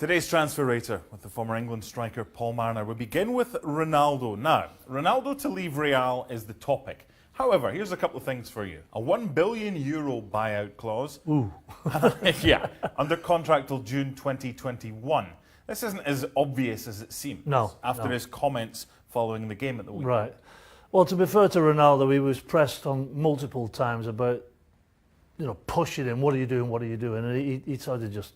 Today's transfer rater with the former England striker Paul Marner. We begin with Ronaldo. Now, Ronaldo to leave Real is the topic. However, here's a couple of things for you. A €1 billion buyout clause. Ooh. Yeah, under contract till June 2021. This isn't as obvious as it seems. After his comments following the game at the weekend. Right. Well, to be fair to Ronaldo, he was pressed on multiple times about, pushing him. What are you doing? What are you doing? And he sort of just,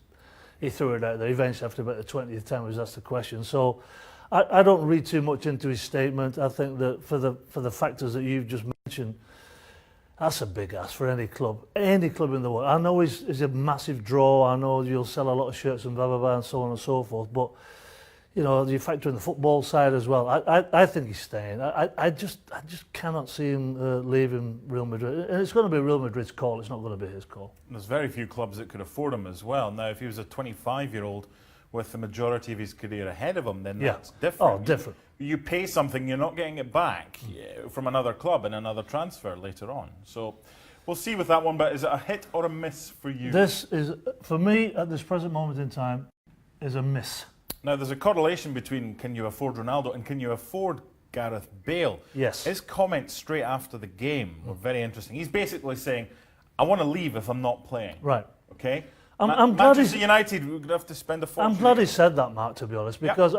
he threw it out there. Eventually, after about the 20th time, he was asked the question. So, I don't read too much into his statement. I think that for the factors that you've just mentioned, that's a big ask for any club in the world. I know he's a massive draw. I know you'll sell a lot of shirts and blah blah blah and so on and so forth. But you factor in the football side as well. I think he's staying. I just cannot see him leaving Real Madrid. And it's going to be Real Madrid's call. It's not going to be his call. There's very few clubs that could afford him as well. Now, if he was a 25-year-old with the majority of his career ahead of him, then that's different. Oh, different. You pay something, you're not getting it back from another club in another transfer later on. So we'll see with that one, but is it a hit or a miss for you? This is, for me, at this present moment in time, is a miss. Now, there's a correlation between can you afford Ronaldo and can you afford Gareth Bale? Yes. His comments straight after the game were very interesting. He's basically saying, I want to leave if I'm not playing. Right. Okay? I'm glad Manchester United would have to spend a fortune. I'm glad he said that, Mark, to be honest, because,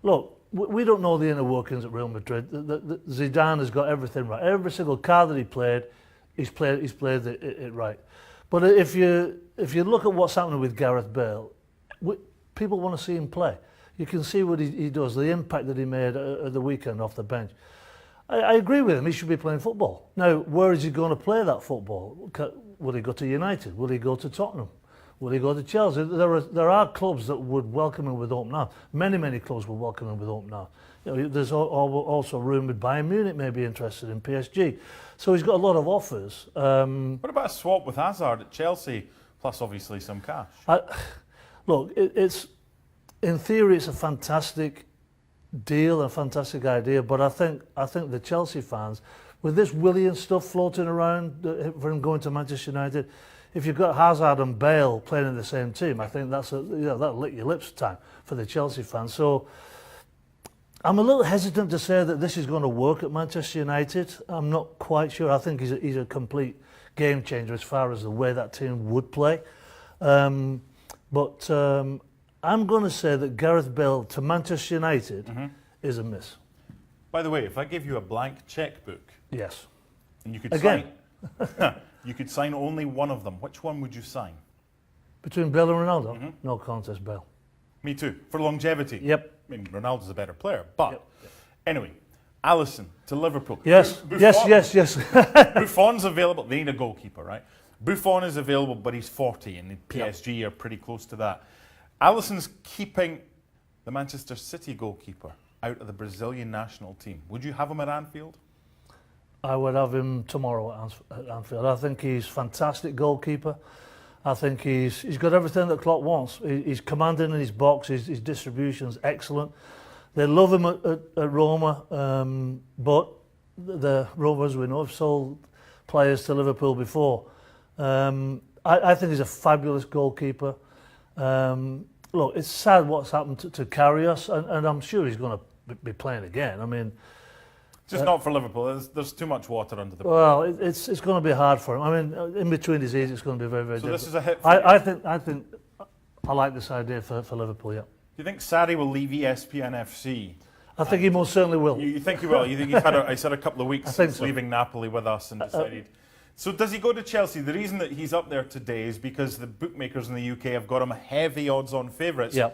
look, we don't know the inner workings at Real Madrid. Zidane has got everything right. Every single card that he played, he's played it right. But if you look at what's happening with Gareth Bale, people want to see him play. You can see what he does, the impact that he made at the weekend off the bench. I agree with him. He should be playing football. Now, where is he going to play that football? Will he go to United? Will he go to Tottenham? Will he go to Chelsea? There are clubs that would welcome him with open arms. Many clubs would welcome him with open arms. There's also rumoured Bayern Munich may be interested in PSG. So he's got a lot of offers. What about a swap with Hazard at Chelsea, plus obviously some cash? Look, it's in theory it's a fantastic deal, a fantastic idea, but I think the Chelsea fans, with this Willian stuff floating around for him going to Manchester United, if you've got Hazard and Bale playing in the same team, I think that'll lick your lips time for the Chelsea fans. So I'm a little hesitant to say that this is going to work at Manchester United. I'm not quite sure. I think he's a complete game changer as far as the way that team would play. But I'm going to say that Gareth Bale to Manchester United is a miss. By the way, if I give you a blank checkbook, yes, and you could sign, you could sign only one of them, which one would you sign? Between Bale and Ronaldo? No contest, Bale. Me too, for longevity. Yep. I mean, Ronaldo's a better player, but anyway, Alisson to Liverpool. Yes, yes. Buffon's available. They need a goalkeeper, right? Buffon is available, but he's 40, and PSG are pretty close to that. Alisson's keeping the Manchester City goalkeeper out of the Brazilian national team. Would you have him at Anfield? I would have him tomorrow at Anfield. I think he's a fantastic goalkeeper. I think he's got everything that Klopp wants. He's commanding in his box. His distribution's excellent. They love him at Roma, but the Roma, as we know, have sold players to Liverpool before. I think he's a fabulous goalkeeper. Look, it's sad what's happened to Karius, and I'm sure he's going to be playing again. I mean, just not for Liverpool. There's too much water under the bridge. Well, it's going to be hard for him. I mean, in between his ears, it's going to be very difficult. So this is a hit for I think I like this idea for Liverpool. Yeah. Do you think Sarri will leave ESPN FC? I think he most certainly will. You think he will? You think he's had a couple of weeks since leaving Napoli with us and decided. So does he go to Chelsea? The reason that he's up there today is because the bookmakers in the UK have got him heavy odds-on favourites. Yeah.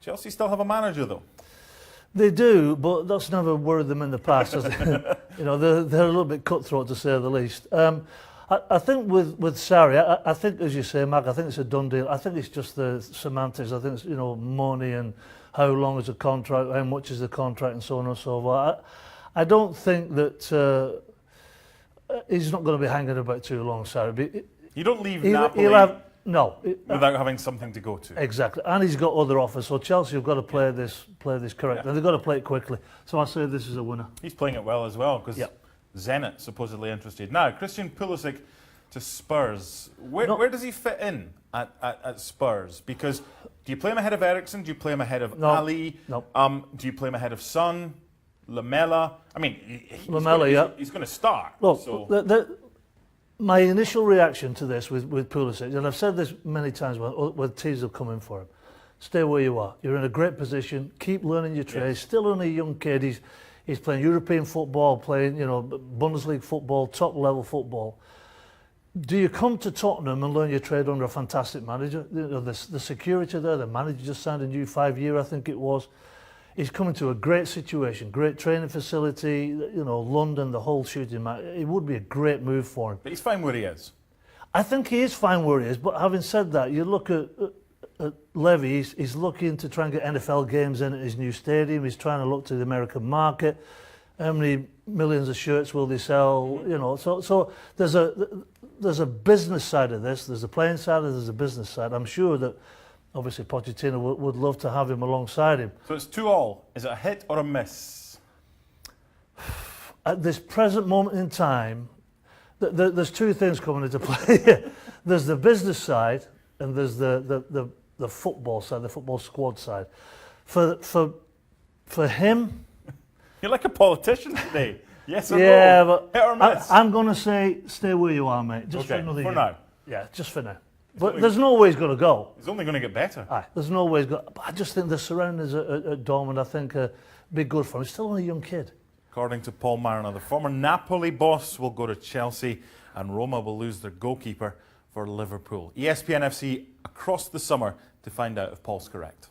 Chelsea still have a manager though. They do, but that's never worried them in the past. They're a little bit cutthroat to say the least. I think with Sarri, I think, as you say, Mark, I think it's a done deal. I think it's just the semantics. I think it's money and how long is the contract, how much is the contract, and so on and so forth. I don't think that he's not going to be hanging about too long, Sarri. You don't leave Napoli without having something to go to. Exactly, and he's got other offers. So Chelsea have got to play this correctly, and they've got to play it quickly. So I say this is a winner. He's playing it well as well because Zenit supposedly interested. Now, Christian Pulisic to Spurs. Where does he fit in at Spurs? Because do you play him ahead of Eriksen? Do you play him ahead of Ali? No. Do you play him ahead of Son? Lamella? I mean, he's going to start. Look, so. My initial reaction to this with Pulisic, and I've said this many times when teams have come in for him, stay where you are. You're in a great position. Keep learning your trade. Yes. Still only a young kid. He's playing European football, playing Bundesliga football, top level football. Do you come to Tottenham and learn your trade under a fantastic manager? The security there, the manager just signed a new 5-year, I think it was. He's coming to a great situation, great training facility, London, the whole shooting match. It would be a great move for him. But he's fine where he is. I think he is fine where he is, but having said that, you look at Levy, he's looking to try and get NFL games in at his new stadium. He's trying to look to the American market. How many millions of shirts will they sell? So there's a business side of this. There's a playing side, there's a business side. I'm sure that obviously Pochettino would love to have him alongside him. So it's 2-2. Is it a hit or a miss? At this present moment in time, there's two things coming into play here. There's the business side and there's the football side, the football squad side. For him... You're like a politician today. Yes or yeah, no? But hit or miss? I'm going to say stay where you are, mate. Just for another year. Now. Yeah, just for now. But there's no way he's going to go. He's only going to get better. Aye, there's no way he's going. But I just think the surroundings at Dortmund, I think, be good for him. He's still only a young kid. According to Paul Mariner, the former Napoli boss will go to Chelsea and Roma will lose their goalkeeper for Liverpool. ESPN FC across the summer to find out if Paul's correct.